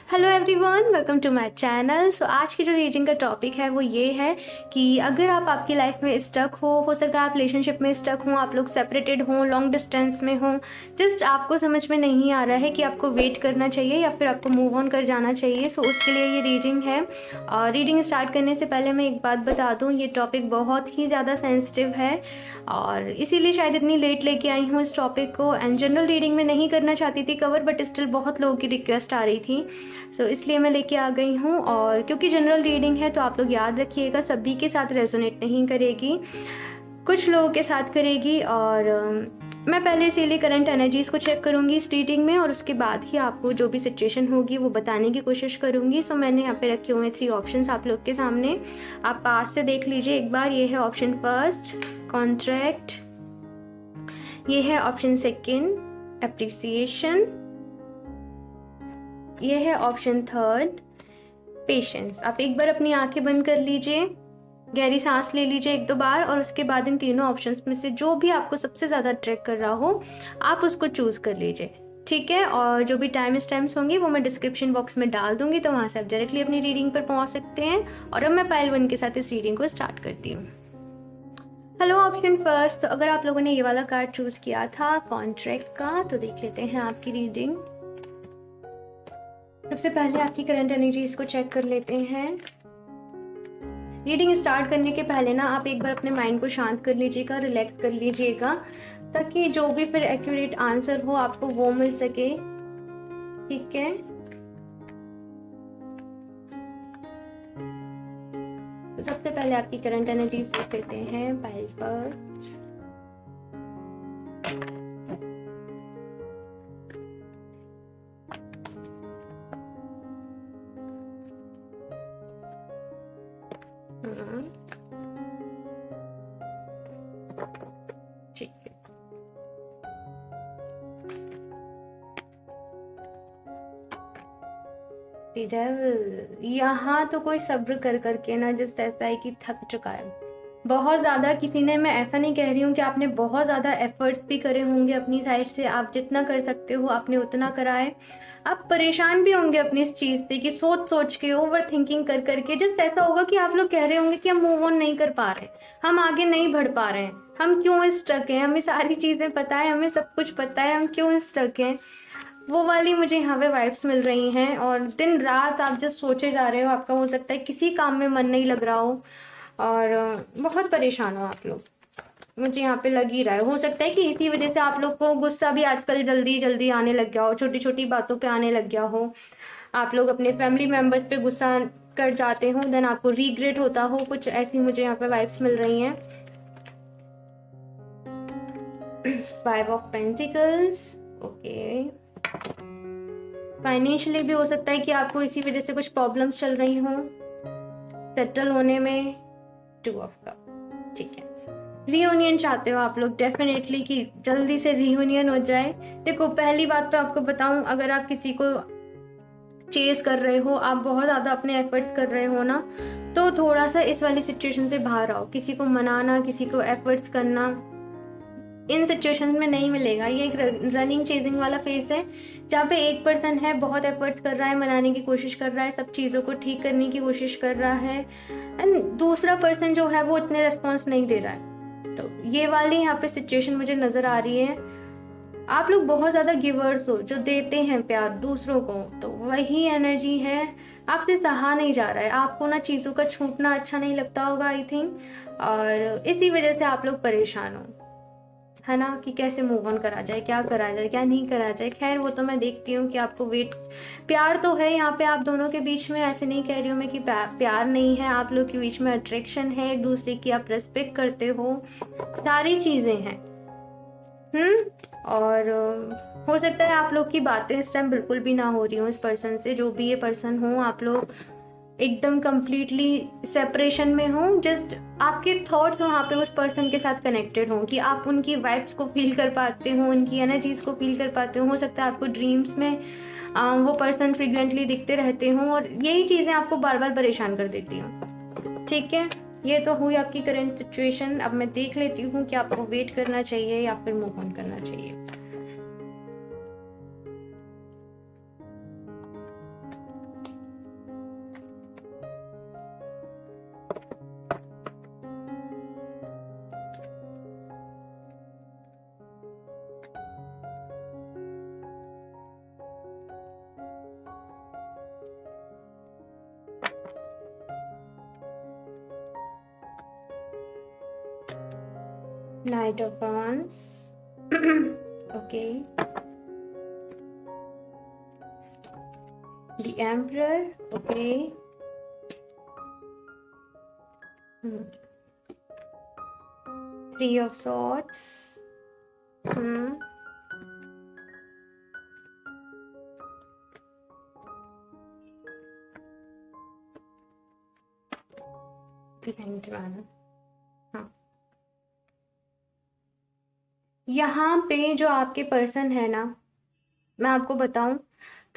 Hello everyone, welcome to my channel. So आज की जो रीडिंग का टॉपिक है वो ये है कि अगर आप आपकी लाइफ में स्टक हो सकता है आप रिलेशनशिप में स्टक हो, आप लोग सेपरेटेड हो, लॉन्ग डिस्टेंस में हो, जस्ट आपको समझ में नहीं आ रहा है कि आपको वेट करना चाहिए या फिर आपको मूव ऑन कर जाना चाहिए। सो उसके लिए ये रीडिंग है। और रीडिंग स्टार्ट करने से पहले मैं एक बात बता दूँ, ये टॉपिक बहुत ही ज़्यादा सेंसिटिव है और इसीलिए शायद इतनी लेट लेके आई हूँ इस टॉपिक को। एंड जनरल रीडिंग में नहीं करना चाहती थी कवर, बट स्टिल बहुत लोगों की रिक्वेस्ट आ रही थी, इसलिए मैं लेके आ गई हूँ। और क्योंकि जनरल रीडिंग है तो आप लोग याद रखिएगा, सभी के साथ रेजोनेट नहीं करेगी, कुछ लोगों के साथ करेगी। और मैं पहले इसीलिए करंट एनर्जीज़ को चेक करूँगी इस रीडिंग में और उसके बाद ही आपको जो भी सिचुएशन होगी वो बताने की कोशिश करूँगी। सो मैंने यहाँ पे रखे हुए 3 ऑप्शंस आप लोग के सामने, आप पास से देख लीजिए एक बार। ये है ऑप्शन फर्स्ट, कॉन्ट्रैक्ट। ये है ऑप्शन सेकेंड, एप्रिसिएशन। ये है ऑप्शन थर्ड, पेशेंस। आप एक बार अपनी आंखें बंद कर लीजिए, गहरी सांस ले लीजिए 1-2 बार और उसके बाद इन तीनों ऑप्शंस में से जो भी आपको सबसे ज़्यादा अट्रैक्ट कर रहा हो आप उसको चूज़ कर लीजिए, ठीक है। और जो भी टाइम्स होंगे वो मैं डिस्क्रिप्शन बॉक्स में डाल दूंगी, तो वहाँ से आप डायरेक्टली अपनी रीडिंग पर पहुँच सकते हैं। और अब मैं पाइल 1 के साथ इस रीडिंग को स्टार्ट करती हूँ। हेलो ऑप्शन फर्स्ट, तो अगर आप लोगों ने ये वाला कार्ड चूज़ किया था कॉन्ट्रैक्ट का, तो देख लेते हैं आपकी रीडिंग। सबसे पहले आपकी करंट एनर्जीज को चेक कर लेते हैं। रीडिंग स्टार्ट करने के पहले ना आप एक बार अपने माइंड को शांत कर लीजिएगा, रिलैक्स कर लीजिएगा, ताकि जो भी फिर एक्यूरेट आंसर हो आपको वो मिल सके, ठीक है। तो सबसे पहले आपकी करंट एनर्जीज देख लेते हैं पाइल पर। ठीक है, यहाँ तो कोई सब्र कर करके ना जस्ट ऐसा है कि थक चुका है बहुत ज़्यादा किसी ने। मैं ऐसा नहीं कह रही हूँ कि आपने बहुत ज़्यादा एफर्ट्स भी करे होंगे अपनी साइड से, आप जितना कर सकते हो आपने उतना करा है। आप परेशान भी होंगे अपनी इस चीज़ से कि सोच सोच के, ओवर थिंकिंग कर करके जस्ट ऐसा होगा कि आप लोग कह रहे होंगे कि हम मूव ऑन नहीं कर पा रहे, हम आगे नहीं बढ़ पा रहे हैं, हम क्यों स्टक हैं, हमें सारी चीज़ें पता है, हमें सब कुछ पता है, हम क्यों स्टक हैं। वो वाली मुझे यहाँ पे वाइब्स मिल रही हैं। और दिन रात आप जस्ट सोचे जा रहे हो, आपका हो सकता है किसी काम में मन नहीं लग रहा हो और बहुत परेशान हो आप लोग, मुझे यहाँ पे लग ही रहा है। हो सकता है कि इसी वजह से आप लोग को गुस्सा भी आजकल जल्दी जल्दी आने लग गया हो, छोटी छोटी बातों पे आने लग गया हो। आप लोग अपने फैमिली मेम्बर्स पे गुस्सा कर जाते हो, देन आपको रिग्रेट होता हो, कुछ ऐसी मुझे यहाँ पे वाइब्स मिल रही हैं। 5 ऑफ पेंटिकल्स, ओके। फाइनेंशियली भी हो सकता है कि आपको इसी वजह से कुछ प्रॉब्लम्स चल रही हों सेटल होने में। 2 ऑफ कप, ठीक है। रियूनियन चाहते हो आप लोग डेफिनेटली कि जल्दी से रियूनियन हो जाए। देखो पहली बात तो आपको बताऊं, अगर आप किसी को चेस कर रहे हो, आप बहुत ज़्यादा अपने एफर्ट्स कर रहे हो ना, तो थोड़ा सा इस वाली सिचुएशन से बाहर आओ। किसी को मनाना, किसी को एफर्ट्स करना इन सिचुएशन में नहीं मिलेगा। ये एक रनिंग चेजिंग वाला फेस है जहाँ पे एक पर्सन है बहुत एफर्ट्स कर रहा है, मनाने की कोशिश कर रहा है, सब चीज़ों को ठीक करने की कोशिश कर रहा है, एंड दूसरा पर्सन जो है वो इतने रिस्पॉन्स नहीं दे रहा है। तो ये वाली यहाँ पे सिचुएशन मुझे नज़र आ रही है। आप लोग बहुत ज़्यादा गिवर्स हो, जो देते हैं प्यार दूसरों को, तो वही एनर्जी है। आपसे सहा नहीं जा रहा है, आपको ना चीज़ों का छूटना अच्छा नहीं लगता होगा आई थिंक, और इसी वजह से आप लोग परेशान हो, है ना, कि कैसे मूव ऑन करा जाए, क्या करा जाए, क्या नहीं करा जाए। खैर वो तो मैं देखती हूँ कि आपको वेट, प्यार तो है यहाँ पे आप दोनों के बीच में, ऐसे नहीं कह रही हूँ मैं कि प्यार नहीं है। आप लोग के बीच में अट्रैक्शन है एक दूसरे की, आप रेस्पेक्ट करते हो, सारी चीज़ें हैं। और हो सकता है आप लोग की बातें इस टाइम बिल्कुल भी ना हो रही हो इस पर्सन से, जो भी ये पर्सन हो, आप लोग एकदम कंप्लीटली सेपरेशन में हो। जस्ट आपके थॉट्स वहाँ पे उस पर्सन के साथ कनेक्टेड हों, कि आप उनकी वाइब्स को फील कर पाते हो, उनकी एनर्जीज को फील कर पाते हो सकता है आपको ड्रीम्स में वो पर्सन फ्रिक्वेंटली दिखते रहते हों और यही चीज़ें आपको बार बार परेशान कर देती हों, ठीक है। ये तो हुई आपकी करंट सिचुएशन। अब मैं देख लेती हूँ कि आपको वेट करना चाहिए या फिर मूव ऑन करना चाहिए। Knight of Wands. Okay. The Emperor. Okay. Three of Swords. Hanged Man. हाँ, यहाँ पे जो आपके पर्सन है ना, मैं आपको बताऊं,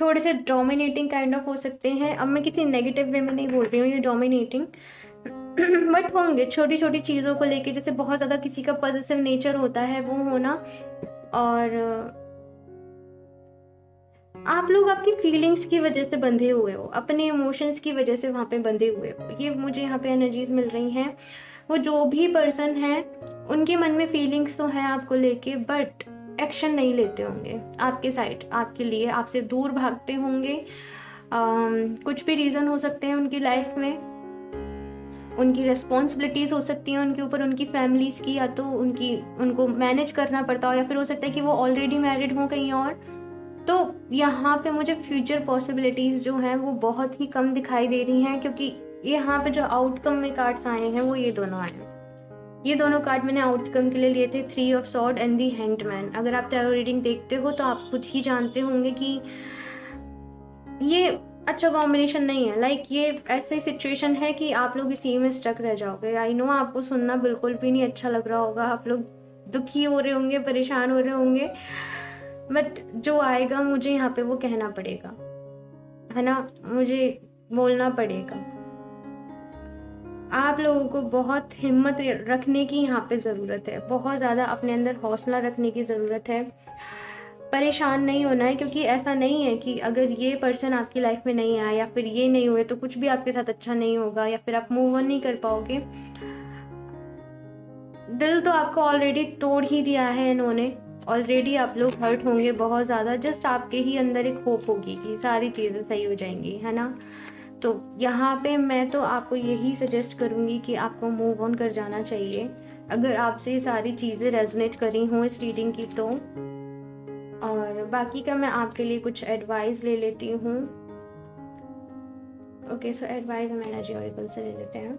थोड़े से डोमिनेटिंग काइंड ऑफ हो सकते हैं। अब मैं किसी नेगेटिव वे में नहीं बोल रही हूँ ये डोमिनेटिंग, बट होंगे छोटी छोटी चीज़ों को लेके, जैसे बहुत ज़्यादा किसी का पॉजिटिव नेचर होता है वो होना, और आप लोग आपकी फीलिंग्स की वजह से बंधे हुए हो, अपने इमोशंस की वजह से वहाँ पे बंधे हुए हो, ये मुझे यहाँ पे एनर्जीज मिल रही हैं। वो जो भी पर्सन है उनके मन में फीलिंग्स तो हैं आपको लेके, बट एक्शन नहीं लेते होंगे आपके साइड, आपके लिए आपसे दूर भागते होंगे। कुछ भी रीज़न हो सकते हैं उनकी लाइफ में, उनकी रिस्पॉन्सिबिलिटीज़ हो सकती हैं उनके ऊपर, उनकी फैमिलीज़ की, या तो उनको मैनेज करना पड़ता हो, या फिर हो सकता है कि वो ऑलरेडी मैरिड हों कहीं और। तो यहाँ पे मुझे फ्यूचर पॉसिबिलिटीज़ जो हैं वो बहुत ही कम दिखाई दे रही हैं, क्योंकि यहाँ पे जो आउटकम में कार्ड्स आए हैं वो ये दोनों आए हैं। ये दोनों कार्ड मैंने आउटकम के लिए लिए थे, 3 of sword and the hanged man. अगर आप टैरो रीडिंग देखते हो तो आप खुद ही जानते होंगे कि ये अच्छा कॉम्बिनेशन नहीं है। लाइक ये ऐसी सिचुएशन है कि आप लोग इसी में स्टक रह जाओगे। आई नो आपको सुनना बिल्कुल भी नहीं अच्छा लग रहा होगा, आप लोग दुखी हो रहे होंगे, परेशान हो रहे होंगे, बट जो आएगा मुझे यहाँ पे वो कहना पड़ेगा, है ना, मुझे बोलना पड़ेगा। आप लोगों को बहुत हिम्मत रखने की यहाँ पे ज़रूरत है, बहुत ज़्यादा अपने अंदर हौसला रखने की ज़रूरत है। परेशान नहीं होना है, क्योंकि ऐसा नहीं है कि अगर ये पर्सन आपकी लाइफ में नहीं आया या फिर ये नहीं हुए तो कुछ भी आपके साथ अच्छा नहीं होगा, या फिर आप मूव ऑन नहीं कर पाओगे। दिल तो आपको ऑलरेडी तोड़ ही दिया है इन्होंने, ऑलरेडी आप लोग हर्ट होंगे बहुत ज़्यादा। जस्ट आपके ही अंदर एक होप होगी कि सारी चीज़ें सही हो जाएंगी, है ना। तो यहाँ पे मैं तो आपको यही सजेस्ट करूँगी कि आपको मूव ऑन कर जाना चाहिए, अगर आपसे ये सारी चीज़ें रेजोनेट करी हों इस रीडिंग की तो। और बाकी का मैं आपके लिए कुछ एडवाइस ले लेती हूँ। ओके, सो एडवाइस हम एनर्जी ऑरिकल से ले लेते हैं।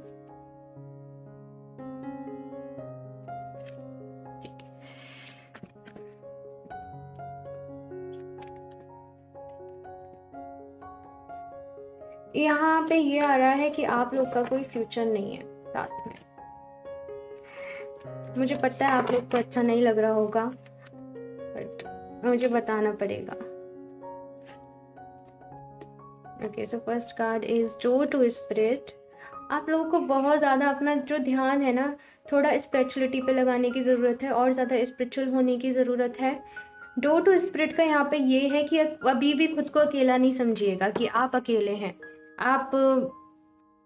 यहाँ पे ये आ रहा है कि आप लोग का कोई फ्यूचर नहीं है साथ में। मुझे पता है आप लोग को अच्छा नहीं लग रहा होगा, बट मुझे बताना पड़ेगा। Okay, so first card is door to spirit. आप लोगों को बहुत ज़्यादा अपना जो ध्यान है ना, थोड़ा स्पिरिचुअलिटी पे लगाने की ज़रूरत है, और ज़्यादा स्पिरिचुअल होने की ज़रूरत है। डोर टू स्पिरिट का यहाँ पे ये है कि अभी भी खुद को अकेला नहीं समझिएगा कि आप अकेले हैं। आप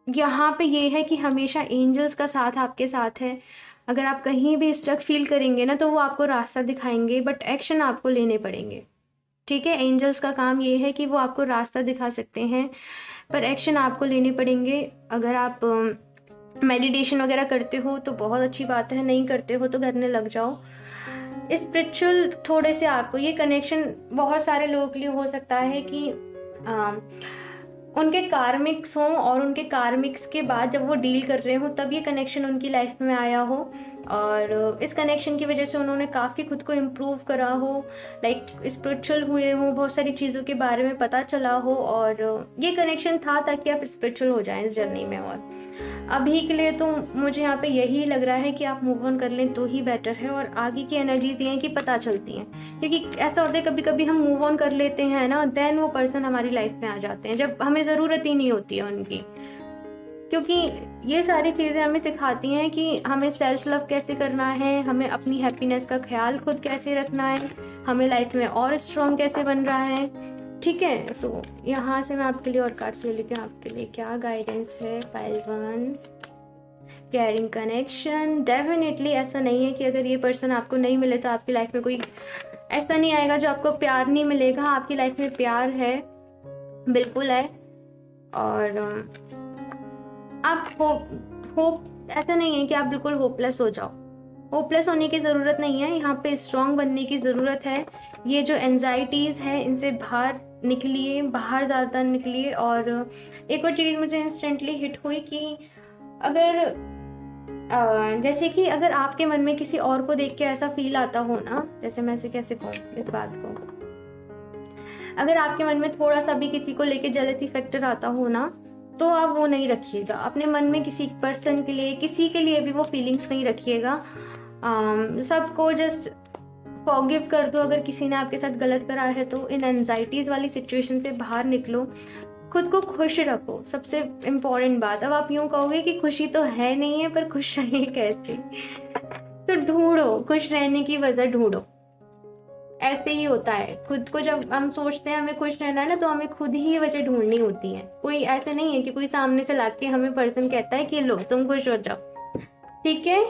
यहाँ पे ये है कि हमेशा एंजल्स का साथ आपके साथ है। अगर आप कहीं भी स्टक फील करेंगे ना तो वो आपको रास्ता दिखाएंगे, बट एक्शन आपको लेने पड़ेंगे। ठीक है, एंजल्स का काम ये है कि वो आपको रास्ता दिखा सकते हैं, पर एक्शन आपको लेने पड़ेंगे। अगर आप मेडिटेशन वगैरह करते हो तो बहुत अच्छी बात है, नहीं करते हो तो करने लग जाओ। स्पिरिचुअल थोड़े से आपको ये कनेक्शन बहुत सारे लोगों के लिए हो सकता है कि उनके कार्मिक्स हों, और उनके कार्मिक्स के बाद जब वो डील कर रहे हो तब ये कनेक्शन उनकी लाइफ में आया हो, और इस कनेक्शन की वजह से उन्होंने काफ़ी खुद को इम्प्रूव करा हो, लाइक स्पिरिचुअल हुए हो, बहुत सारी चीज़ों के बारे में पता चला हो, और ये कनेक्शन था ताकि आप स्पिरिचुअल हो जाएं इस जर्नी में। और अभी के लिए तो मुझे यहाँ पे यही लग रहा है कि आप मूव ऑन कर लें तो ही बेटर है, और आगे की एनर्जीज ये हैं कि पता चलती हैं, क्योंकि ऐसा होता है कभी कभी हम मूव ऑन कर लेते हैं ना, देन वो पर्सन हमारी लाइफ में आ जाते हैं जब हमें ज़रूरत ही नहीं होती है उनकी। क्योंकि ये सारी चीज़ें हमें सिखाती हैं कि हमें सेल्फ लव कैसे करना है, हमें अपनी हैप्पीनेस का ख्याल खुद कैसे रखना है, हमें लाइफ में और स्ट्रॉन्ग कैसे बन रहा है। ठीक है, सो यहाँ से मैं आपके लिए और कार्ड्स ले लेती हूँ, आपके लिए क्या गाइडेंस है। Pile 1, caring connection. डेफिनेटली ऐसा नहीं है कि अगर ये पर्सन आपको नहीं मिले तो आपकी लाइफ में कोई ऐसा नहीं आएगा जो आपको प्यार नहीं मिलेगा। आपकी लाइफ में प्यार है, बिल्कुल है। और आप होप ऐसा नहीं है कि आप बिल्कुल होपलेस हो जाओ, होपलेस होने की ज़रूरत नहीं है, यहाँ पे स्ट्रॉन्ग बनने की ज़रूरत है। ये जो एंजाइटीज़ है इनसे बाहर निकलिए, बाहर ज़्यादा निकलिए। और एक और चीज़ मुझे इंस्टेंटली हिट हुई कि अगर जैसे कि अगर आपके मन में किसी और को देख के ऐसा फील आता हो ना, जैसे मैं इसे कैसे कहूँ इस बात को, अगर आपके मन में थोड़ा सा भी किसी को लेके जेलसी फैक्टर आता हो ना, तो आप वो नहीं रखिएगा अपने मन में। किसी पर्सन के लिए, किसी के लिए भी वो फीलिंग्स नहीं रखिएगा। सबको जस्ट फॉरगिव कर दो। अगर किसी ने आपके साथ गलत करा है तो इन एंजाइटीज वाली सिचुएशन से बाहर निकलो, खुद को खुश रखो, सबसे इम्पोर्टेंट बात। अब आप यूं कहोगे कि खुशी तो है नहीं है, पर खुश रहिए कैसे? तो ढूंढो, खुश रहने की वजह ढूंढो। ऐसे ही होता है, खुद को जब हम सोचते हैं हमें खुश रहना है ना, तो हमें खुद ही वजह ढूंढनी होती है। कोई ऐसे नहीं है कि कोई सामने से लाके हमें पर्सन कहता है कि लो तुम खुश हो जाओ, ठीक है।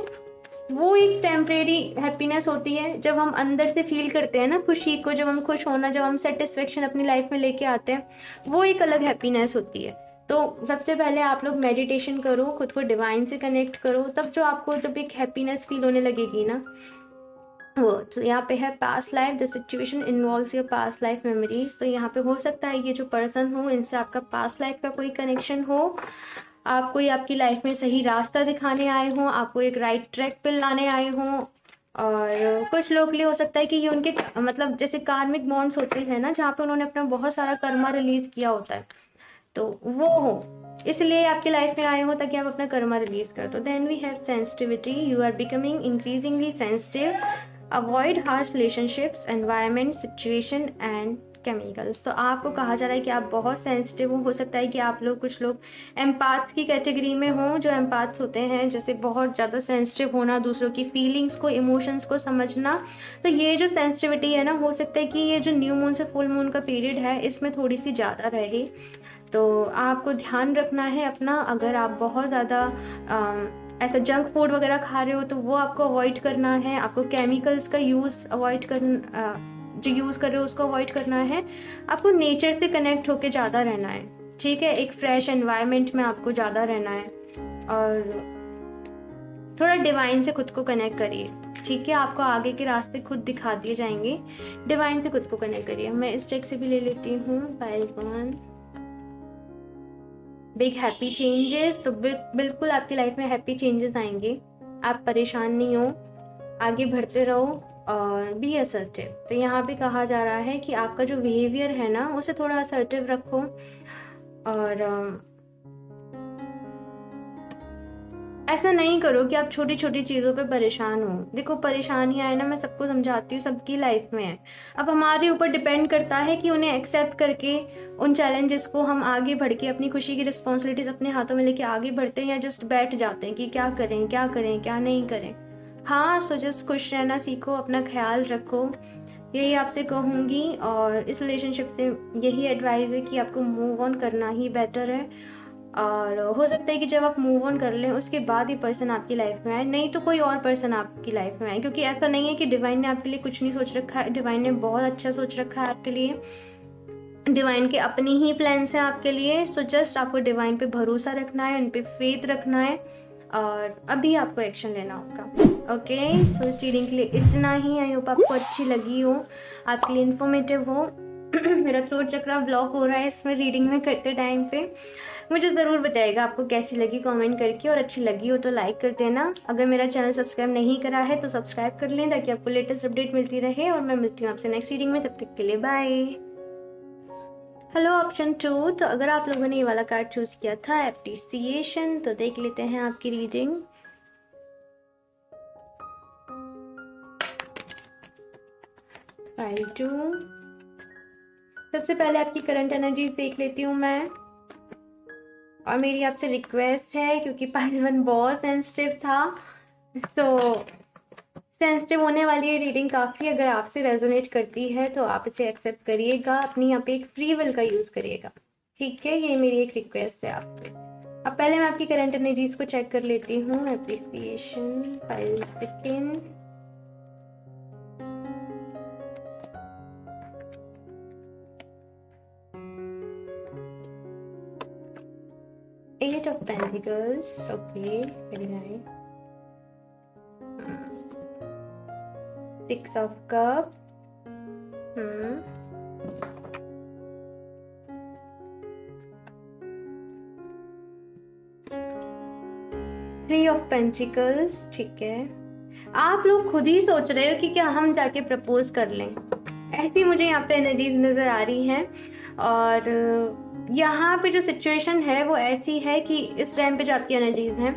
वो एक टेम्परेरी हैप्पीनेस होती है जब हम अंदर से फील करते हैं ना खुशी को, जब हम खुश होना, जब हम सेटिस्फेक्शन अपनी लाइफ में लेके आते हैं, वो एक अलग हैप्पीनेस होती है। तो सबसे पहले आप लोग मेडिटेशन करो, खुद को डिवाइन से कनेक्ट करो, तब जो आपको जब एक हैप्पीनेस फील होने लगेगी ना, वो तो यहाँ पे है past life, the situation involves your past life memories. तो यहाँ पे हो सकता है ये जो पर्सन हो इनसे आपका पास्ट लाइफ का कोई कनेक्शन हो, आप कोई आपकी लाइफ में सही रास्ता दिखाने आए हों, आपको एक राइट ट्रैक पे लाने आए हों। और कुछ लोग के लिए हो सकता है कि ये उनके मतलब जैसे कार्मिक बॉन्ड्स होते हैं ना, जहाँ पे उन्होंने अपना बहुत सारा कर्मा रिलीज किया होता है, तो वो हो, इसलिए आपकी लाइफ में आए हो ताकि आप अपना कर्मा रिलीज कर दो। Then we have sensitivity, you are becoming increasingly sensitive, avoid harsh relationships, environment, situation and chemicals. तो आपको कहा जा रहा है कि आप बहुत सेंसिटिव हो सकता है कि आप लोग, कुछ लोग एम्पाथ्स की कैटेगरी में हों, जो एम्पाथ्स होते हैं, जैसे बहुत ज़्यादा सेंसिटिव होना, दूसरों की फीलिंग्स को, इमोशंस को समझना। तो ये जो सेंसिटिविटी है ना, हो सकता है कि ये जो न्यू मून से फुल मून का पीरियड है इसमें थोड़ी सी ज़्यादा रहे। तो आपको ध्यान रखना है अपना। अगर आप बहुत ज़्यादा ऐसा जंक फूड वगैरह खा रहे हो तो वो आपको अवॉइड करना है। आपको केमिकल्स का यूज़ अवॉइड करना, जो यूज़ कर रहे हो उसको अवॉइड करना है। आपको नेचर से कनेक्ट होके ज़्यादा रहना है, ठीक है। एक फ्रेश एनवायरनमेंट में आपको ज़्यादा रहना है और थोड़ा डिवाइन से खुद को कनेक्ट करिए, ठीक है। आपको आगे के रास्ते खुद दिखा दिए जाएंगे, डिवाइन से खुद को कनेक्ट करिए। मैं इस टेक से भी ले लेती हूँ, बिग हैप्पी चेंजेस। तो बिल्कुल आपकी लाइफ में हैप्पी चेंजेस आएंगे, आप परेशान नहीं हो, आगे बढ़ते रहो और बी असर्टिव। तो यहाँ पे कहा जा रहा है कि आपका जो बिहेवियर है ना उसे थोड़ा असर्टिव रखो और ऐसा नहीं करो कि आप छोटी छोटी चीज़ों पे परेशान हो। देखो परेशानियाँ है ना, मैं सबको समझाती हूँ, सबकी लाइफ में है। अब हमारे ऊपर डिपेंड करता है कि उन्हें एक्सेप्ट करके उन चैलेंजेस को हम आगे बढ़ के अपनी खुशी की रिस्पॉन्सिबिलिटीज अपने हाथों में लेके आगे बढ़ते हैं, या जस्ट बैठ जाते हैं कि क्या करें क्या करें क्या नहीं करें। हाँ, सो जस्ट खुश रहना सीखो, अपना ख्याल रखो, यही आपसे कहूँगी। और इस रिलेशनशिप से यही एडवाइस है कि आपको मूव ऑन करना ही बेटर है। और हो सकता है कि जब आप मूव ऑन कर लें उसके बाद ही पर्सन आपकी लाइफ में आए, नहीं तो कोई और पर्सन आपकी लाइफ में आए। क्योंकि ऐसा नहीं है कि डिवाइन ने आपके लिए कुछ नहीं सोच रखा है, डिवाइन ने बहुत अच्छा सोच रखा है आपके लिए। डिवाइन के अपनी ही प्लान्स हैं आपके लिए। सो जस्ट आपको डिवाइन पे भरोसा रखना है, उन पे फेथ रखना है और अभी आपको एक्शन लेना होगा। ओके, सो इस रीडिंग के लिए इतना ही। आई होप आपको अच्छी लगी हो, आपके लिए इन्फॉर्मेटिव हो। मेरा थ्रोट चक्रा ब्लॉक हो रहा है इसमें रीडिंग में करते टाइम पे। मुझे ज़रूर बताइएगा आपको कैसी लगी कमेंट करके, और अच्छी लगी हो तो लाइक कर देना। अगर मेरा चैनल सब्सक्राइब नहीं करा है तो सब्सक्राइब कर लें ताकि आपको लेटेस्ट अपडेट मिलती रहे। और मैं मिलती हूँ आपसे नेक्स्ट रीडिंग में, तब तक के लिए बाय। Hello option 2। तो अगर आप लोगों ने ये वाला कार्ड चूज़ किया था एप्रिसिएशन, तो देख लेते हैं आपकी रीडिंग। फाइल 2। सबसे पहले आपकी करंट एनर्जीज देख लेती हूँ मैं, और मेरी आपसे रिक्वेस्ट है, क्योंकि पाइल 1 बहुत सेंसिटिव था, सो सेंसिटिव होने वाली ये रीडिंग काफ़ी अगर आपसे रेजोनेट करती है तो आप इसे एक्सेप्ट करिएगा, अपनी यहाँ पे एक फ्री विल का यूज़ करिएगा, ठीक है। ये मेरी एक रिक्वेस्ट है आपसे। अब पहले मैं आपकी करंट एनर्जीज को चेक कर लेती हूँ। Appreciation, file 2, Eight of Pentacles, okay, very nice. 6 of cups, 3 of pentacles. ठीक है, आप लोग खुद ही सोच रहे हो कि क्या हम जाके प्रपोज कर लें, ऐसी मुझे यहाँ पे एनर्जीज नज़र आ रही हैं। और यहाँ पे जो सिचुएशन है वो ऐसी है कि इस टाइम पे जो आपकी एनर्जीज हैं,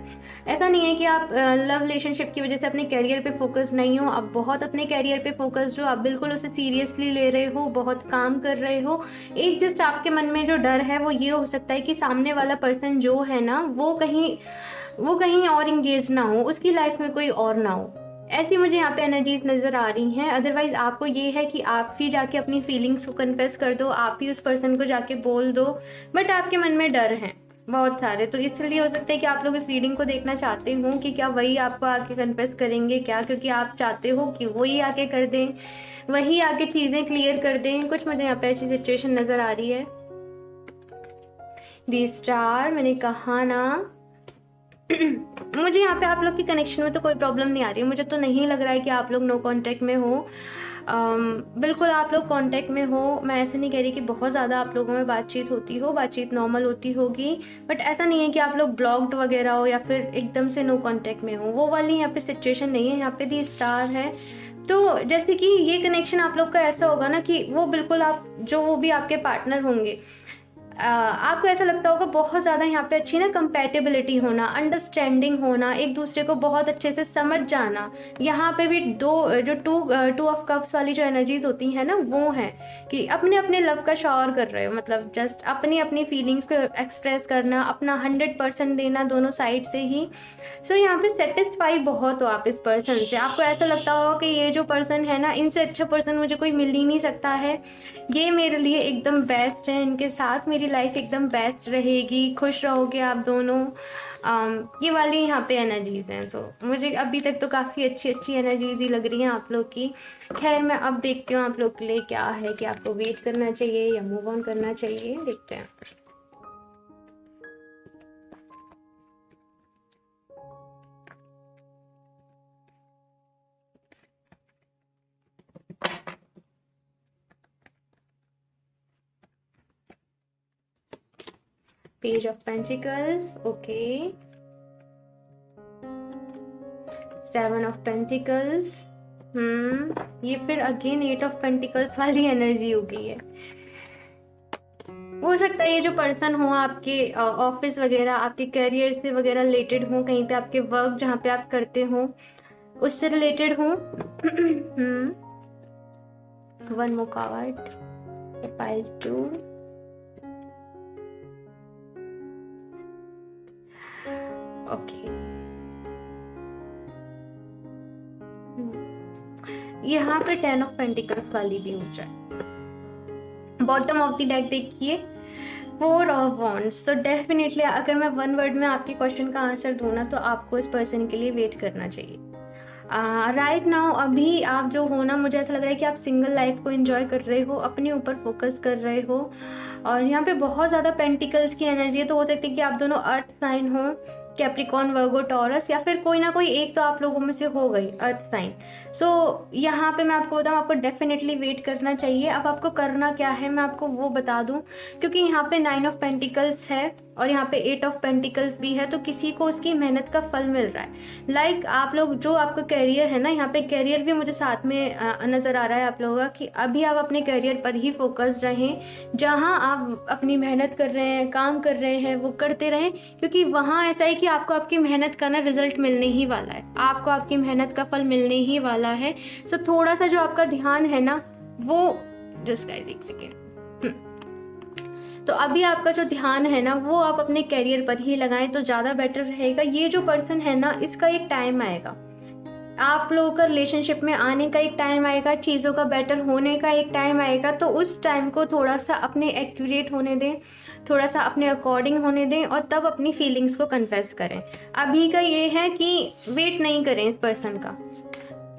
ऐसा नहीं है कि आप लव रिलेशनशिप की वजह से अपने कैरियर पे फोकस नहीं हो, आप बहुत अपने कैरियर पे फोकस जो आप बिल्कुल उसे सीरियसली ले रहे हो, बहुत काम कर रहे हो। एक जस्ट आपके मन में जो डर है वो ये हो सकता है कि सामने वाला पर्सन जो है ना वो कहीं और इंगेज ना हो, उसकी लाइफ में कोई और ना हो, ऐसी मुझे यहाँ पे एनर्जीज नज़र आ रही हैं। अदरवाइज आपको ये है कि आप ही जाके अपनी फीलिंग्स को कन्फेस कर दो, आप ही उस पर्सन को जाके बोल दो, बट आपके मन में डर हैं बहुत सारे। तो इसलिए हो सकता है कि आप लोग इस रीडिंग को देखना चाहते हो कि क्या वही आपको आके कन्फेस करेंगे क्या, क्योंकि आप चाहते हो कि वही आके कर दें, वही आके चीज़ें क्लियर कर दें। कुछ मुझे यहाँ पे ऐसी सिचुएशन नज़र आ रही है। दी स्टार, मैंने कहा ना मुझे यहाँ पे आप लोग की कनेक्शन में तो कोई प्रॉब्लम नहीं आ रही है। मुझे तो नहीं लग रहा है कि आप लोग नो कांटेक्ट में हो। बिल्कुल आप लोग कांटेक्ट में हो। मैं ऐसे नहीं कह रही कि बहुत ज़्यादा आप लोगों में बातचीत होती हो, बातचीत नॉर्मल होती होगी, बट ऐसा नहीं है कि आप लोग ब्लॉक्ड वगैरह हो या फिर एकदम से नो कांटेक्ट में हो, वो वाली यहाँ पे सिचुएशन नहीं है। यहाँ पे दी स्टार है, तो जैसे कि ये कनेक्शन आप लोग का ऐसा होगा ना कि वो बिल्कुल आप जो वो भी आपके पार्टनर होंगे, आपको ऐसा लगता होगा बहुत ज़्यादा यहाँ पे अच्छी ना कंपैटिबिलिटी होना, अंडरस्टैंडिंग होना, एक दूसरे को बहुत अच्छे से समझ जाना। यहाँ पे भी टू ऑफ कप्स वाली जो एनर्जीज होती हैं ना वो हैं कि अपने अपने लव का शॉवर कर रहे हो, मतलब जस्ट अपनी अपनी फीलिंग्स को एक्सप्रेस करना, अपना 100% देना दोनों साइड से ही। सो यहाँ पे सेटिस्फाई बहुत हो आप इस पर्सन से। आपको ऐसा लगता होगा कि ये जो पर्सन है ना, इनसे अच्छा पर्सन मुझे कोई मिल ही नहीं सकता है, ये मेरे लिए एकदम बेस्ट है, इनके साथ मेरी लाइफ एकदम बेस्ट रहेगी, खुश रहोगे आप दोनों। ये वाली यहाँ पे एनर्जीज हैं। सो मुझे अभी तक तो काफ़ी अच्छी अच्छी एनर्जीज ही लग रही हैं आप लोग की। खैर मैं अब देखती हूँ आप लोग के लिए क्या है, कि आपको वेट करना चाहिए या मूव ऑन करना चाहिए, देखते हैं। Page of pentacles, okay. 7 of pentacles, ये फिर अगेन 8 ऑफ पेंटिकल्स वाली एनर्जी हो गई है। हो सकता है ये जो पर्सन हो आपके ऑफिस वगैरह, आपके करियर से वगैरह रिलेटेड हो, कहीं पे आपके वर्क जहाँ पे आप करते हो उससे रिलेटेड हो। 1 more card, pile 2, ओके। यहाँ पे 10 ऑफ पेंटिकल्स वाली भी हो जाए। बॉटम ऑफ द डेक देखिए, 4 ऑफ वॉन्ड्स। तो डेफिनेटली अगर मैं 1 वर्ड में आपके क्वेश्चन का आंसर दूँ ना, तो आपको इस पर्सन के लिए वेट करना चाहिए। राइट नाउ अभी आप जो हो ना, मुझे ऐसा लग रहा है कि आप सिंगल लाइफ को एंजॉय कर रहे हो, अपने ऊपर फोकस कर रहे हो। और यहाँ पे बहुत ज़्यादा पेंटिकल्स की एनर्जी है, तो हो सकता है कि आप दोनों अर्थ साइन हो, कैप्रिकॉन, वर्गो, टॉरस, या फिर कोई ना कोई एक तो आप लोगों में से हो गई अर्थ साइन। सो यहाँ पे मैं आपको बताऊँ, आपको डेफिनेटली वेट करना चाहिए। अब आपको करना क्या है मैं आपको वो बता दूँ, क्योंकि यहाँ पे 9 ऑफ पेंटिकल्स है और यहाँ पे 8 ऑफ पेंटिकल्स भी है, तो किसी को उसकी मेहनत का फल मिल रहा है। लाइक आप लोग जो आपका करियर है ना, यहाँ पे करियर भी मुझे साथ में नज़र आ रहा है आप लोगों का, कि अभी आप अपने करियर पर ही फोकस रहें, जहाँ आप अपनी मेहनत कर रहे हैं, काम कर रहे हैं, वो करते रहें, क्योंकि वहाँ ऐसा है कि आपको आपकी मेहनत का ना रिजल्ट मिलने ही वाला है, आपको आपकी मेहनत का फल मिलने ही वाला है। सो थोड़ा सा जो आपका ध्यान है ना वो जस्ट गाइस देख सके, तो अभी आपका जो ध्यान है ना वो आप अपने कैरियर पर ही लगाएं तो ज़्यादा बेटर रहेगा। ये जो पर्सन है ना, इसका एक टाइम आएगा, आप लोगों का रिलेशनशिप में आने का एक टाइम आएगा, चीज़ों का बेटर होने का एक टाइम आएगा। तो उस टाइम को थोड़ा सा अपने एक्यूरेट होने दें, थोड़ा सा अपने अकॉर्डिंग होने दें, और तब अपनी फीलिंग्स को कन्फेस करें। अभी का ये है कि वेट नहीं करें इस पर्सन का,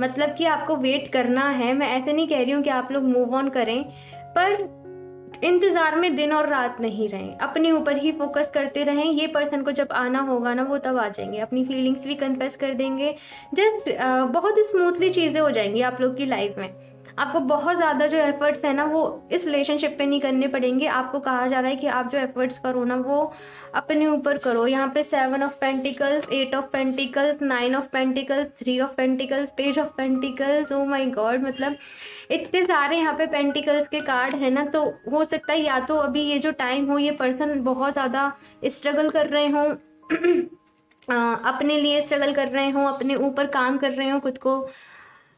मतलब कि आपको वेट करना है। मैं ऐसे नहीं कह रही हूँ कि आप लोग मूव ऑन करें, पर इंतजार में दिन और रात नहीं रहें, अपने ऊपर ही फोकस करते रहें। ये पर्सन को जब आना होगा ना वो तब आ जाएंगे, अपनी फीलिंग्स भी कन्फेस कर देंगे। जस्ट बहुत स्मूथली चीज़ें हो जाएंगी आप लोग की लाइफ में। आपको बहुत ज़्यादा जो एफर्ट्स है ना वो इस रिलेशनशिप पे नहीं करने पड़ेंगे। आपको कहा जा रहा है कि आप जो एफर्ट्स करो ना वो अपने ऊपर करो। यहाँ पे 7 of pentacles, 8 of pentacles, 9 of pentacles, 3 of pentacles, page of pentacles, oh my God, मतलब इतने सारे यहाँ पे पेंटिकल्स के कार्ड है ना। तो हो सकता है या तो अभी ये जो टाइम हो ये पर्सन बहुत ज़्यादा स्ट्रगल कर रहे हों अपने लिए स्ट्रगल कर रहे हों, अपने ऊपर काम कर रहे हों खुद को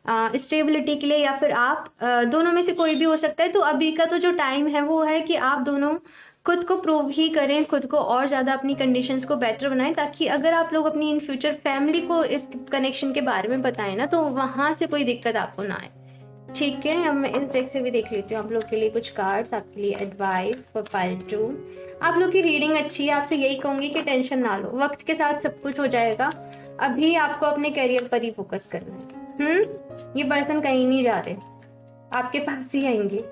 स्टेबिलिटी के लिए, या फिर आप दोनों में से कोई भी हो सकता है। तो अभी का तो जो टाइम है वो है कि आप दोनों खुद को प्रूव ही करें, खुद को और ज़्यादा अपनी कंडीशंस को बेटर बनाएं, ताकि अगर आप लोग अपनी इन फ्यूचर फैमिली को इस कनेक्शन के बारे में बताएं ना तो वहाँ से कोई दिक्कत आपको ना आए। ठीक है, अब मैं इस डेक से भी देख लेती हूँ आप लोग के लिए कुछ कार्ड्स, आपके लिए एडवाइस फॉर पाइल 2। आप लोग की रीडिंग अच्छी है, आपसे यही कहूँगी कि टेंशन ना लो, वक्त के साथ सब कुछ हो जाएगा। अभी आपको अपने करियर पर ही फोकस करना है। ये पर्सन कहीं नहीं जा रहे, आपके पास ही आएंगे।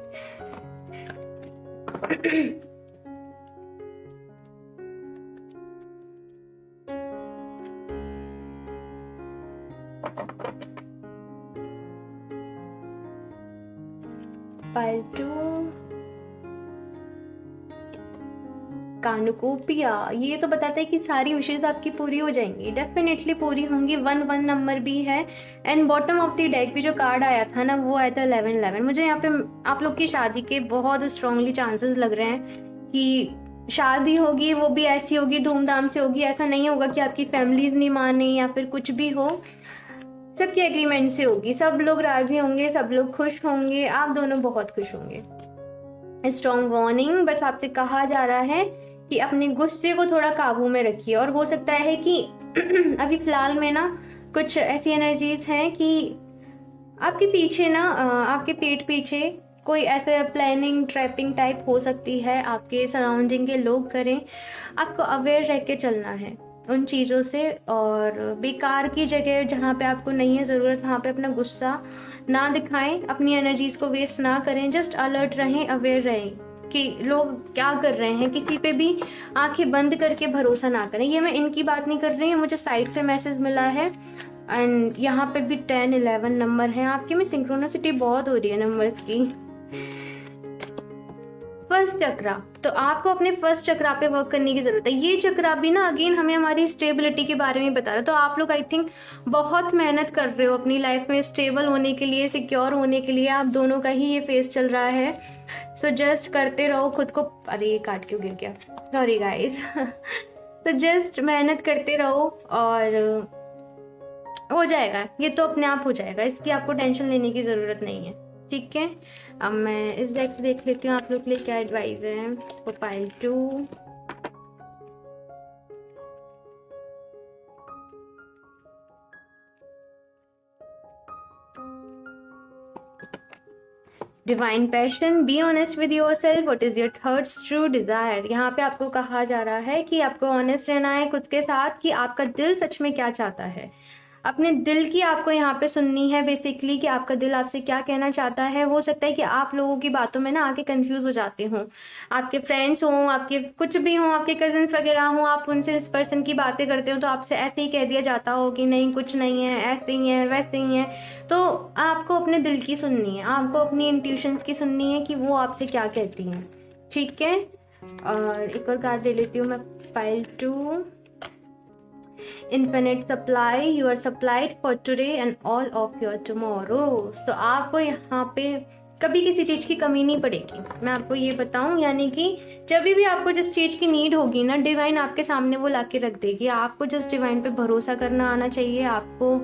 पाइल 2 कानुकोपिया, ये तो बताता है कि सारी विशेष आपकी पूरी हो जाएंगी, डेफिनेटली पूरी होंगी। 1 नंबर भी है and bottom of the deck भी जो कार्ड आया था ना वो आया था 11। मुझे यहाँ पे आप लोग की शादी के बहुत स्ट्रांगली चांसेस लग रहे हैं कि शादी होगी, वो भी ऐसी होगी धूमधाम से होगी। ऐसा नहीं होगा कि आपकी फैमिलीज नहीं माने या फिर कुछ भी हो, सबके एग्रीमेंट से होगी, सब लोग राजी होंगे, सब लोग खुश होंगे, आप दोनों बहुत खुश होंगे। स्ट्रॉन्ग वार्निंग, बस आपसे कहा जा रहा है कि अपने गुस्से को थोड़ा काबू में रखिए। और हो सकता है कि अभी फिलहाल में ना कुछ ऐसी एनर्जीज हैं कि आपके पीछे ना आपके पीठ पीछे कोई ऐसे प्लानिंग ट्रैपिंग टाइप हो सकती है, आपके सराउंडिंग के लोग करें। आपको अवेयर रह के चलना है उन चीज़ों से, और बेकार की जगह जहाँ पे आपको नहीं है ज़रूरत वहाँ पे अपना गुस्सा ना दिखाएं, अपनी एनर्जीज को वेस्ट ना करें। जस्ट अलर्ट रहें, अवेयर रहें कि लोग क्या कर रहे हैं, किसी पे भी आंखें बंद करके भरोसा ना करें। ये मैं इनकी बात नहीं कर रही हूँ, मुझे साइड से मैसेज मिला है एंड यहाँ पे भी 10, 11 नंबर है आपके में। सिंक्रोनिसिटी बहुत हो रही है नंबर्स की। फर्स्ट चक्रा, तो आपको अपने फर्स्ट चक्रा पे वर्क करने की जरूरत है। ये चक्रा भी ना अगेन हमें हमारी स्टेबिलिटी के बारे में बता रहा है। तो आप लोग आई थिंक बहुत मेहनत कर रहे हो अपनी लाइफ में स्टेबल होने के लिए, सिक्योर होने के लिए। आप दोनों का ही ये फेस चल रहा है। सो जस्ट करते रहो खुद को। अरे ये काट क्यों गिर गया, सॉरी गाइस। तो जस्ट मेहनत करते रहो और हो जाएगा, ये तो अपने आप हो जाएगा, इसकी आपको टेंशन लेने की ज़रूरत नहीं है। ठीक है, अब मैं इस डेक से देख लेती हूँ आप लोग के लिए क्या एडवाइस है for pile 2। Divine passion, be honest with yourself, what is your thirds true desire. यहाँ पे आपको कहा जा रहा है कि आपको ऑनेस्ट रहना है खुद के साथ कि आपका दिल सच में क्या चाहता है। अपने दिल की आपको यहाँ पे सुननी है बेसिकली कि आपका दिल आपसे क्या कहना चाहता है। हो सकता है कि आप लोगों की बातों में ना आके कंफ्यूज हो जाते हों, आपके फ्रेंड्स हों, आपके कुछ भी हों, आपके कजिन्स वगैरह हों, आप उनसे इस पर्सन की बातें करते हो तो आपसे ऐसे ही कह दिया जाता हो कि नहीं कुछ नहीं है, ऐसे ही है, वैसे ही है। तो आपको अपने दिल की सुननी है, आपको अपनी इंट्यूशंस की सुननी है कि वो आपसे क्या कहती हैं। ठीक है, और एक और कार्ड ले लेती हूँ मैं pile 2। Infinite supply, you are supplied for today and all of your tomorrow. तो आपको यहाँ पे कभी किसी चीज़ की कमी नहीं पड़ेगी, मैं आपको ये बताऊँ। यानी कि जब भी आपको जिस चीज़ की नीड होगी ना, डिवाइन आपके सामने वो ला के रख देगी। आपको जस्ट डिवाइन पे भरोसा करना आना चाहिए, आपको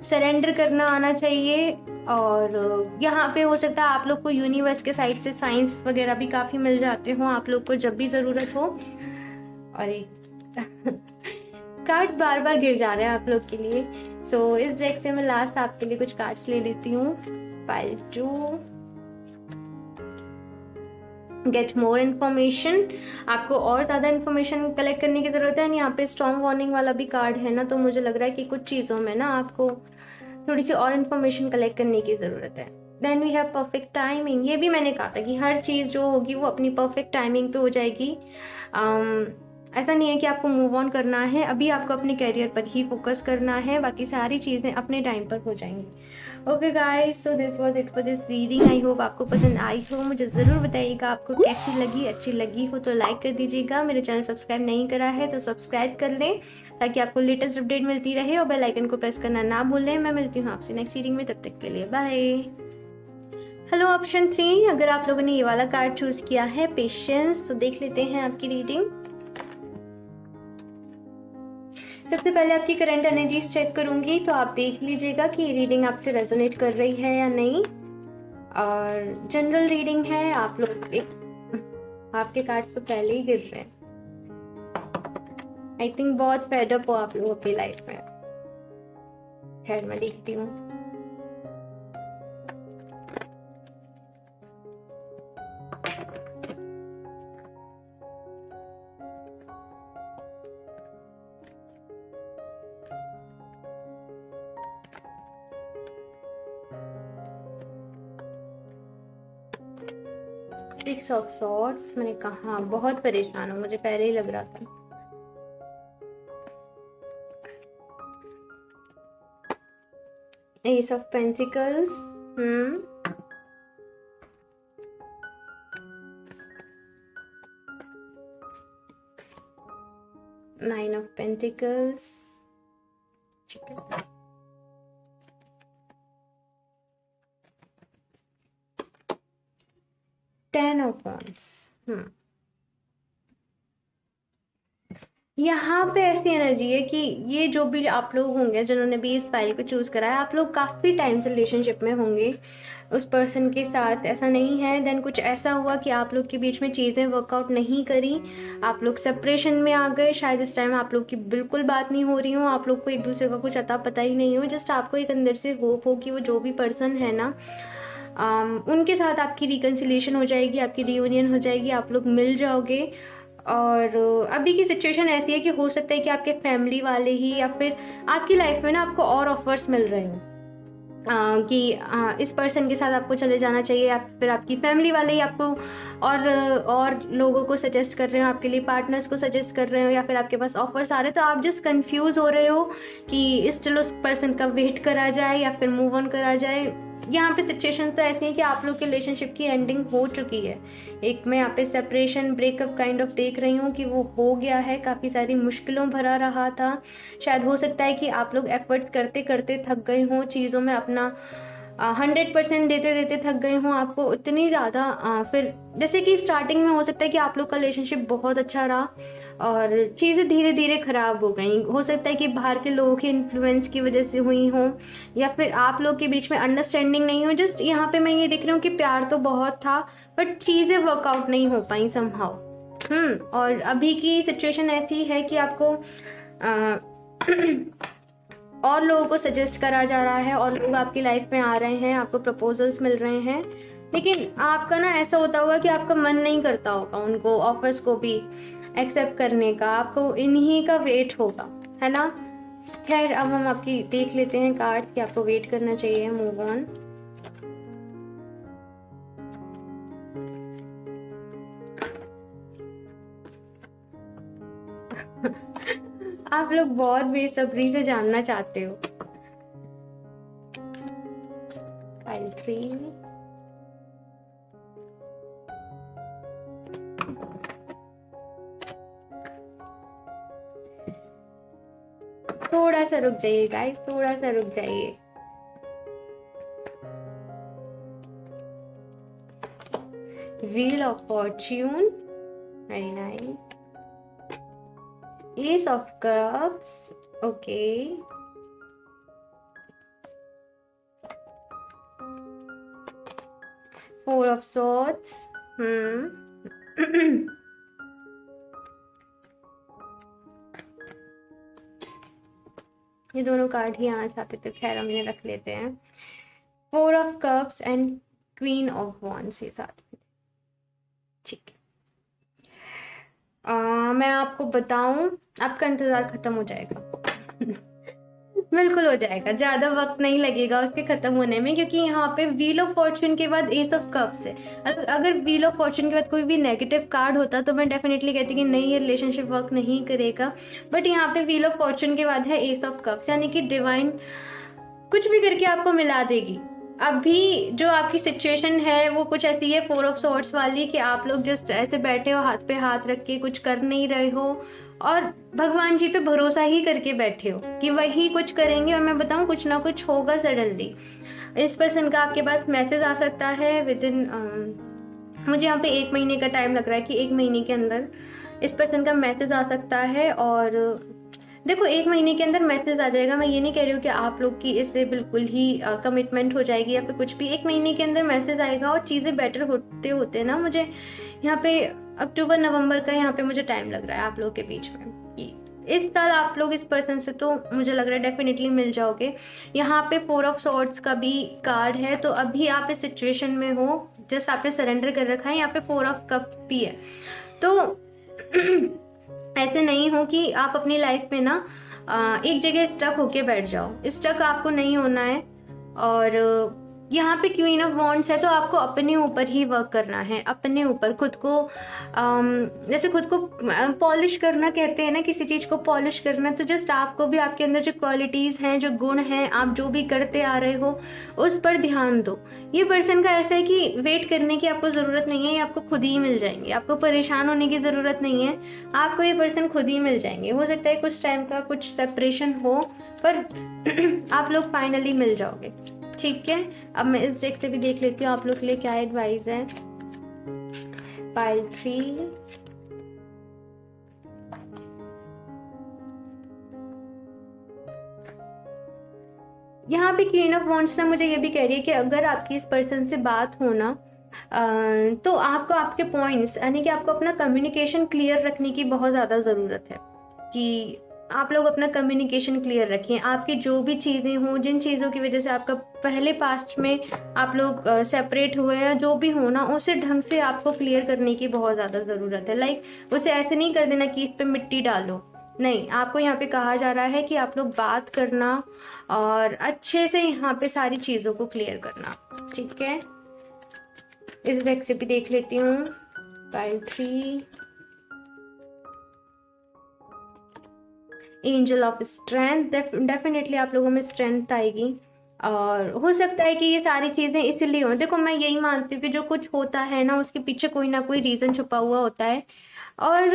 सरेंडर करना आना चाहिए। और यहाँ पे हो सकता है आप लोग को यूनिवर्स के साइड से साइंस वगैरह भी काफ़ी मिल जाते हो आप लोग को जब भी ज़रूरत हो। और एक कार्ड्स बार बार गिर जा रहे हैं आप लोग के लिए। सो इस डेक से मैं लास्ट आपके लिए कुछ कार्ड्स ले लेती हूँ। पाइल 2, गेट मोर इन्फॉर्मेशन, आपको और ज़्यादा इन्फॉर्मेशन कलेक्ट करने की ज़रूरत है। यहाँ पे स्ट्रॉन्ग वार्निंग वाला भी कार्ड है ना, तो मुझे लग रहा है कि कुछ चीज़ों में ना आपको थोड़ी सी और इन्फॉर्मेशन कलेक्ट करने की ज़रूरत है। Then we have perfect timing. ये भी मैंने कहा था कि हर चीज़ जो होगी वो अपनी परफेक्ट टाइमिंग पे हो जाएगी। ऐसा नहीं है कि आपको मूव ऑन करना है, अभी आपको अपने कैरियर पर ही फोकस करना है, बाकी सारी चीज़ें अपने टाइम पर हो जाएंगी। Okay guys, so this was it for this reading. I hope आपको पसंद आई हो। मुझे ज़रूर बताइएगा आपको कैसी लगी। अच्छी लगी हो तो लाइक कर दीजिएगा। मेरे चैनल सब्सक्राइब नहीं करा है तो सब्सक्राइब कर लें ताकि आपको लेटेस्ट अपडेट मिलती रहे, और बेल आइकन को प्रेस करना ना भूलें। मैं मिलती हूँ आपसे नेक्स्ट रीडिंग में, तब तक के लिए बाय। हेलो ऑप्शन 3, अगर आप लोगों ने ये वाला कार्ड चूज किया है पेशेंस, तो देख लेते हैं आपकी रीडिंग। सबसे पहले आपकी करंट एनर्जीज चेक करूंगी, तो आप देख लीजिएगा कि ये रीडिंग आपसे रेजोनेट कर रही है या नहीं। और जनरल रीडिंग है, आप लोग आपके कार्ड्स तो पहले ही गिर रहे हैं। आई थिंक बहुत फेड अप हो आप लोगों की लाइफ में। खैर मैं देखती हूँ। सिक्स ऑफ सॉर्ड्स, मैंने कहा बहुत परेशान हूँ, मुझे पहले ही लग रहा था। S of pentacles, 9 of pentacles, 10 of wands. यहाँ पे ऐसी एनर्जी है कि ये जो भी आप लोग होंगे जिन्होंने भी इस फाइल को चूज करा है, आप लोग काफी टाइम से रिलेशनशिप में होंगे उस पर्सन के साथ, ऐसा नहीं है। देन कुछ ऐसा हुआ कि आप लोग के बीच में चीज़ें वर्कआउट नहीं करी, आप लोग सेपरेशन में आ गए। शायद इस टाइम आप लोग की बिल्कुल बात नहीं हो रही हो, आप लोग को एक दूसरे का कुछ अता पता ही नहीं हो। जस्ट आपको एक अंदर से होप हो कि वो जो भी पर्सन है ना, उनके साथ आपकी रिकन्सिलिएशन हो जाएगी, आपकी रियूनियन हो जाएगी, आप लोग मिल जाओगे। और अभी की सिचुएशन ऐसी है कि हो सकता है कि आपके फैमिली वाले ही या फिर आपकी लाइफ में ना आपको और ऑफर्स मिल रहे हो कि इस पर्सन के साथ आपको चले जाना चाहिए, या फिर आपकी फैमिली वाले ही आपको और लोगों को सजेस्ट कर रहे हो, आपके लिए पार्टनर्स को सजेस्ट कर रहे हो, या फिर आपके पास ऑफर्स आ रहे हो। तो आप जस्ट कंफ्यूज हो रहे हो कि स्टिल उस पर्सन का वेट करा जाए या फिर मूव ऑन करा जाए। यहाँ पे सिचुएशन तो ऐसी है कि आप लोग के रिलेशनशिप की एंडिंग हो चुकी है। एक मैं यहाँ पे सेपरेशन ब्रेकअप काइंड ऑफ देख रही हूँ कि वो हो गया है, काफ़ी सारी मुश्किलों भरा रहा था। शायद हो सकता है कि आप लोग एफर्ट्स करते करते थक गए हों, चीज़ों में अपना 100% देते देते थक गए हों, आपको उतनी ज़्यादा फिर जैसे कि स्टार्टिंग में हो सकता है कि आप लोग का रिलेशनशिप बहुत अच्छा रहा और चीज़ें धीरे धीरे ख़राब हो गई। हो सकता है कि बाहर के लोगों के इन्फ्लुएंस की वजह से हुई हो, या फिर आप लोग के बीच में अंडरस्टैंडिंग नहीं हो। जस्ट यहाँ पे मैं ये देख रही हूँ कि प्यार तो बहुत था बट चीज़ें वर्कआउट नहीं हो पाई समहाउ। और अभी की सिचुएशन ऐसी है कि आपको और लोगों को सजेस्ट करा जा रहा है और लोग आपकी लाइफ में आ रहे हैं, आपको प्रपोजल्स मिल रहे हैं, लेकिन आपका ना ऐसा होता होगा कि आपका मन नहीं करता होगा उनको ऑफर्स को भी एक्सेप्ट करने का, आपको इन्हीं का वेट होगा, है ना। खैर अब हम आपकी देख लेते हैं कार्ड्स कि आपको वेट करना चाहिए, मूव ऑन। आप लोग बहुत बेसब्री से जानना चाहते हो। फाइल 3, थोड़ा सा रुक जाइए गाइस, थोड़ा सा रुक जाइए। Wheel of Fortune, very nice. Ace of Cups, okay. 4 of Swords, ये दोनों कार्ड ही आना चाहते थे, खैर हम इन्हें रख लेते हैं। 4 of Cups and Queen of Wands ये साथ में, ठीक है। मैं आपको बताऊं, आपका इंतजार खत्म हो जाएगा। बिल्कुल हो जाएगा, ज़्यादा वक्त नहीं लगेगा उसके ख़त्म होने में, क्योंकि यहाँ पे व्हील ऑफ फॉर्चून के बाद एस ऑफ कप्स है। अगर व्हील ऑफ फॉर्चून के बाद कोई भी नेगेटिव कार्ड होता तो मैं डेफिनेटली कहती कि नहीं, ये रिलेशनशिप वर्क नहीं करेगा। बट यहाँ पे व्हील ऑफ फॉर्चून के बाद है एस ऑफ कप्स, यानी कि डिवाइन कुछ भी करके आपको मिला देगी। अभी जो आपकी सिचुएशन है वो कुछ ऐसी है, 4 ऑफ सॉर्ड्स वाली, कि आप लोग जस्ट ऐसे बैठे हो, हाथ पे हाथ रख के कुछ कर नहीं रहे हो और भगवान जी पे भरोसा ही करके बैठे हो कि वही कुछ करेंगे। और मैं बताऊं, कुछ ना कुछ होगा सडनली। इस पर्सन का आपके पास मैसेज आ सकता है विद इन, मुझे यहाँ पे 1 महीने का टाइम लग रहा है कि 1 महीने के अंदर इस पर्सन का मैसेज आ सकता है। और देखो, 1 महीने के अंदर मैसेज आ जाएगा। मैं ये नहीं कह रही हूँ कि आप लोग की इससे बिल्कुल ही कमिटमेंट हो जाएगी या फिर कुछ भी। 1 महीने के अंदर मैसेज आएगा और चीज़ें बेटर होते होते ना, मुझे यहाँ पे अक्टूबर नवंबर का यहाँ पे मुझे टाइम लग रहा है आप लोग के बीच में। इस साल आप लोग इस पर्सन से तो मुझे लग रहा है डेफिनेटली मिल जाओगे। यहाँ पे 4 ऑफ सॉर्ड्स का भी कार्ड है, तो अभी आप इस सिचुएशन में हो, जस्ट आपने सरेंडर कर रखा है। यहाँ पे 4 ऑफ कप्स भी है, तो ऐसे नहीं हो कि आप अपनी लाइफ में ना एक जगह स्टक होके बैठ जाओ। स्टक आपको नहीं होना है। और यहाँ पे क्वीन ऑफ वॉन्ड्स है, तो आपको अपने ऊपर ही वर्क करना है, अपने ऊपर खुद को जैसे खुद को पॉलिश करना कहते हैं ना, किसी चीज़ को पॉलिश करना। तो जस्ट आपको भी आपके अंदर जो क्वालिटीज़ हैं, जो गुण हैं, आप जो भी करते आ रहे हो उस पर ध्यान दो। ये पर्सन का ऐसा है कि वेट करने की आपको ज़रूरत नहीं है, ये आपको खुद ही मिल जाएंगे। आपको परेशान होने की ज़रूरत नहीं है, आपको ये पर्सन खुद ही मिल जाएंगे। हो सकता है कुछ टाइम का कुछ सेपरेशन हो, पर आप लोग फाइनली मिल जाओगे। ठीक है, अब मैं इस डेक से भी देख लेती हूँ आप लोग के लिए क्या एडवाइस है। पाइल 3, यहाँ पे क्वीन ऑफ वॉन्ड्स ना मुझे ये भी कह रही है कि अगर आपकी इस पर्सन से बात हो ना, तो आपको आपके पॉइंट्स, यानी कि आपको अपना कम्युनिकेशन क्लियर रखने की बहुत ज़्यादा ज़रूरत है। कि आप लोग अपना कम्युनिकेशन क्लियर रखें। आपकी जो भी चीज़ें हों, जिन चीज़ों की वजह से आपका पहले पास्ट में आप लोग सेपरेट हुए हैं, जो भी हो ना, उसे ढंग से आपको क्लियर करने की बहुत ज़्यादा ज़रूरत है। लाइक उसे ऐसे नहीं कर देना कि इस पे मिट्टी डालो, नहीं। आपको यहाँ पे कहा जा रहा है कि आप लोग बात करना और अच्छे से यहाँ पे सारी चीज़ों को क्लियर करना। ठीक है, इस डेक से भी देख लेती हूँ। Pile 3, angel of strength. Definitely आप लोगों में स्ट्रेंथ आएगी और हो सकता है कि ये सारी चीज़ें इसीलिए हों। देखो, मैं यही मानती हूँ कि जो कुछ होता है ना, उसके पीछे कोई ना कोई रीज़न छुपा हुआ होता है और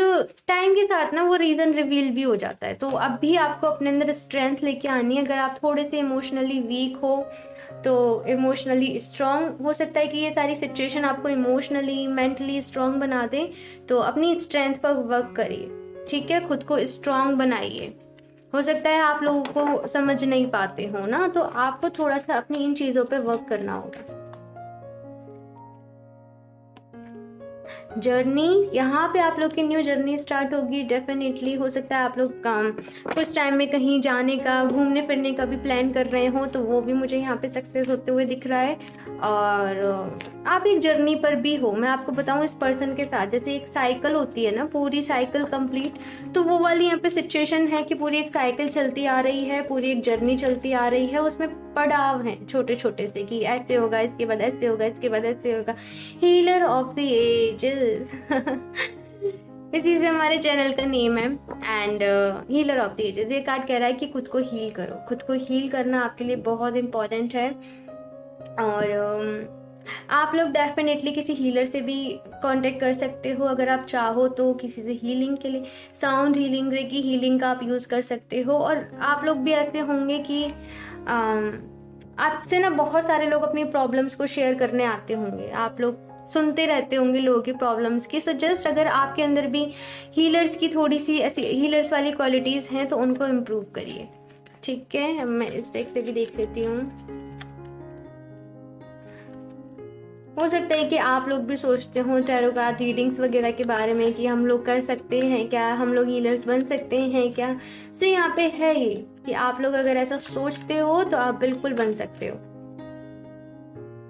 टाइम के साथ ना वो रीज़न रिवील भी हो जाता है। तो अब भी आपको अपने अंदर स्ट्रेंथ लेके आनी है। अगर आप थोड़े से इमोशनली वीक हो तो इमोशनली स्ट्रांग हो सकता है कि ये सारी सिचुएशन आपको इमोशनली मेंटली स्ट्रांग बना दे। तो अपनी स्ट्रेंथ पर वर्क करिए। ठीक है, खुद को स्ट्रांग बनाइए। हो सकता है आप लोगों को समझ नहीं पाते हो ना, तो आपको थोड़ा सा अपनी इन चीज़ों पे वर्क करना होगा। जर्नी, यहाँ पे आप लोग की न्यू जर्नी स्टार्ट होगी। डेफिनेटली हो सकता है आप लोग कुछ टाइम में कहीं जाने का, घूमने फिरने का भी प्लान कर रहे हो, तो वो भी मुझे यहाँ पे सक्सेस होते हुए दिख रहा है। और आप एक जर्नी पर भी हो। मैं आपको बताऊँ, इस पर्सन के साथ जैसे एक साइकिल होती है ना, पूरी साइकिल कंप्लीट, तो वो वाली यहाँ पे सिचुएशन है कि पूरी एक साइकिल चलती आ रही है, पूरी एक जर्नी चलती आ रही है। उसमें पड़ाव हैं छोटे छोटे से कि ऐसे होगा, इसके बाद ऐसे होगा, इसके बाद ऐसे होगा। हीलर ऑफ द एजेस इसी से हमारे चैनल का नेम है। And healer of the ages, ये कार्ड कह रहा है कि खुद को हील करो। खुद को हील करना आपके लिए बहुत इम्पोर्टेंट है। और आप लोग डेफिनेटली किसी हीलर से भी कांटेक्ट कर सकते हो अगर आप चाहो तो। किसी से हीलिंग के लिए साउंड हीलिंग, रेकी हीलिंग का आप यूज़ कर सकते हो। और आप लोग भी ऐसे होंगे कि आपसे ना बहुत सारे लोग अपनी प्रॉब्लम्स को शेयर करने आते होंगे। आप लोग सुनते रहते होंगे लोगों की प्रॉब्लम्स की। सो जस्ट अगर आपके अंदर भी हीलर्स की थोड़ी सी ऐसी हीलर्स वाली क्वालिटीज़ हैं तो उनको इम्प्रूव करिए। ठीक है, मैं इस डेक से भी देख लेती हूँ। हो सकता है कि आप लोग भी सोचते हो टैरो कार्ड रीडिंग्स वगैरह के बारे में कि हम लोग कर सकते हैं क्या, हम लोग हीलर्स बन सकते हैं क्या। सो यहाँ पे है ये कि आप लोग अगर ऐसा सोचते हो तो आप बिल्कुल बन सकते हो।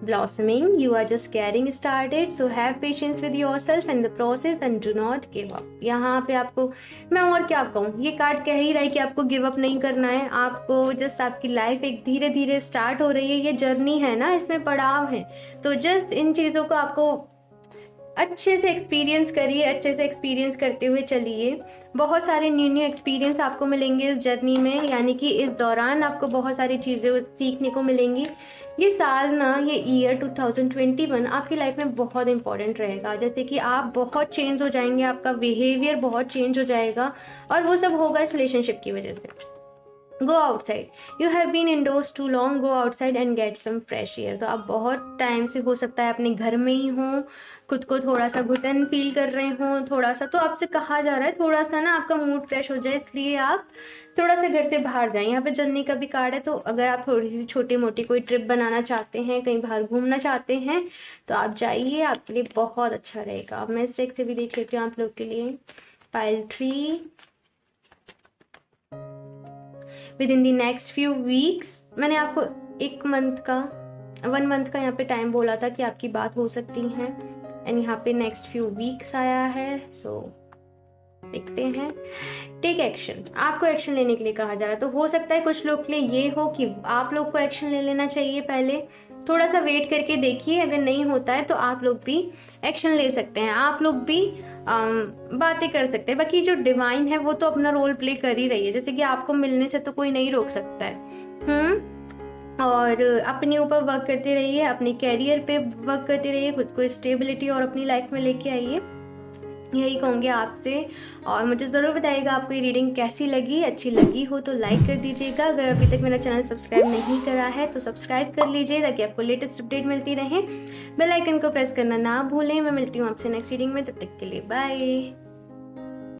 blossoming. You are just getting started, so have patience with yourself and the process and do not give up. यहाँ पे आपको मैं और क्या कहूँ, ये कार्ड कह ही रहा है कि आपको गिव अप नहीं करना है, आपको जस्ट आपकी लाइफ एक धीरे धीरे स्टार्ट हो रही है, ये जर्नी है ना, इसमें पड़ाव है, तो जस्ट इन चीज़ों को आपको अच्छे से एक्सपीरियंस करिए, अच्छे से एक्सपीरियंस करते हुए चलिए। बहुत सारे न्यू एक्सपीरियंस आपको मिलेंगे इस जर्नी में, यानी कि इस दौरान आपको बहुत सारी चीज़ें सीखने को मिलेंगी। ये साल ना, ये ईयर 2021 आपकी लाइफ में बहुत इंपॉर्टेंट रहेगा, जैसे कि आप बहुत चेंज हो जाएंगे, आपका बिहेवियर बहुत चेंज हो जाएगा, और वो सब होगा इस रिलेशनशिप की वजह से। Go outside, you have been indoors too long, go outside and get some fresh air. तो आप बहुत टाइम से हो सकता है अपने घर में ही हों, खुद को थोड़ा सा घुटन फील कर रहे हों थोड़ा सा, तो आपसे कहा जा रहा है थोड़ा सा ना आपका मूड फ्रेश हो जाए, इसलिए आप थोड़ा सा घर से बाहर जाएं। यहाँ पे जर्नी का भी कार्ड है, तो अगर आप थोड़ी सी छोटी मोटी कोई ट्रिप बनाना चाहते हैं, कहीं बाहर घूमना चाहते हैं, तो आप जाइए, आपके लिए बहुत अच्छा रहेगा। अब मैं इस डेक से भी देख लेती हूँ आप लोग के लिए। Pile 3, with in the next few weeks, मैंने आपको 1 मंथ का यहाँ पे टाइम बोला था कि आपकी बात हो सकती है, एंड यहाँ पे नेक्स्ट फ्यू वीक्स आया है। सो देखते हैं। टेक एक्शन, आपको एक्शन लेने के लिए कहा जा रहा है, तो हो सकता है कुछ लोग के लिए ये हो कि आप लोग को एक्शन ले लेना चाहिए, पहले थोड़ा सा वेट करके देखिए, अगर नहीं होता है तो आप लोग भी एक्शन ले सकते हैं, आप लोग भी बातें कर सकते हैं। बाकी जो डिवाइन है वो तो अपना रोल प्ले कर ही रही है, जैसे कि आपको मिलने से तो कोई नहीं रोक सकता है। और अपने ऊपर वर्क करते रहिए, अपने कैरियर पे वर्क करते रहिए, खुद को स्टेबिलिटी और अपनी लाइफ में लेके आइए, यही कहूँगी आपसे। और मुझे ज़रूर बताइएगा आपको ये रीडिंग कैसी लगी, अच्छी लगी हो तो लाइक कर दीजिएगा। अगर अभी तक मेरा चैनल सब्सक्राइब नहीं करा है तो सब्सक्राइब कर लीजिए, ताकि आपको लेटेस्ट अपडेट मिलती रहे। बेल आइकन को प्रेस करना ना भूलें। मैं मिलती हूँ आपसे नेक्स्ट रीडिंग में, तब तक के लिए बाय।